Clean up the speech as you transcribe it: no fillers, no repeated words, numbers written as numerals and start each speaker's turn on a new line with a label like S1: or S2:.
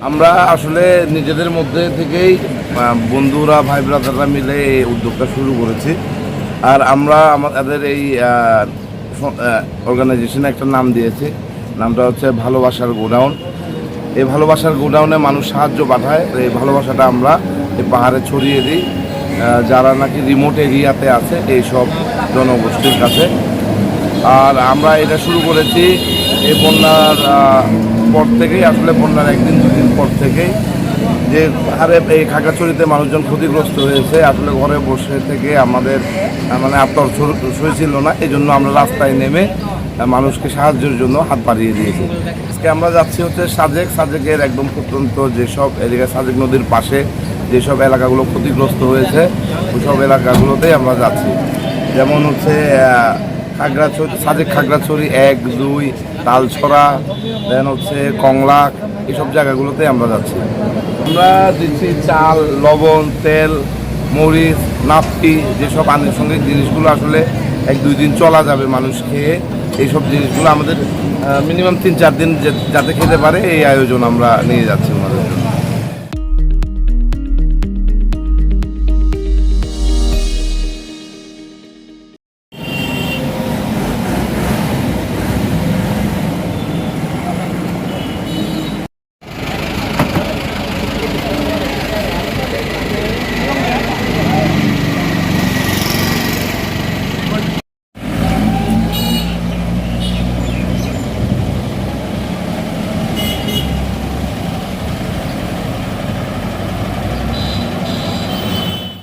S1: আমরা আসলে নিজেদের মধ্যে থেকেই বন্ধুরা ভাই ব্রাদাররা মিলে এই উদ্যোগটা শুরু করেছি। আর আমরা আমাদের এই অর্গানাইজেশনে একটা নাম দিয়েছি, নামটা হচ্ছে ভালোবাসার গোডাউন। এই ভালোবাসার গোডাউনে মানুষ সাহায্য পাঠায়, এই ভালোবাসাটা আমরা এই পাহাড়ে ছড়িয়ে দিই যারা নাকি রিমোট এরিয়াতে আছে এই সব জনগোষ্ঠীর কাছে। আর আমরা এটা শুরু করেছি এই বন্যার পর থেকেই, আসলে বন্যার একদিন দুদিন পর থেকেই, যে হারে এই খাগড়াছড়িতে মানুষজন ক্ষতিগ্রস্ত হয়েছে। আসলে ঘরে বসে থেকে আমাদের মানে আত্মর সইছিল না, এই জন্য আমরা রাস্তায় নেমে মানুষকে সাহায্যের জন্য হাত বাড়িয়ে দিয়েছি। আজকে আমরা যাচ্ছি হচ্ছে সাজেকের একদম প্রত্যন্ত যেসব এলাকা, সাজেক নদীর পাশে যেসব এলাকাগুলো ক্ষতিগ্রস্ত হয়েছে ওইসব এলাকাগুলোতেই আমরা যাচ্ছি। যেমন হচ্ছে সাজেক খাগড়াছড়ি 1, 2, তালছড়া, দেন হচ্ছে কংলাক, এইসব জায়গাগুলোতে আমরা যাচ্ছি। আমরা দিচ্ছি চাল, লবণ, তেল, মরিচ, নাপ্তি, যেসব আনুষঙ্গিক জিনিসগুলো আসলে 1-2 দিন চলা যাবে মানুষ খেয়ে, এইসব জিনিসগুলো আমাদের মিনিমাম 3-4 দিন যাতে খেতে পারে এই আয়োজন আমরা নিয়ে যাচ্ছি আমাদের।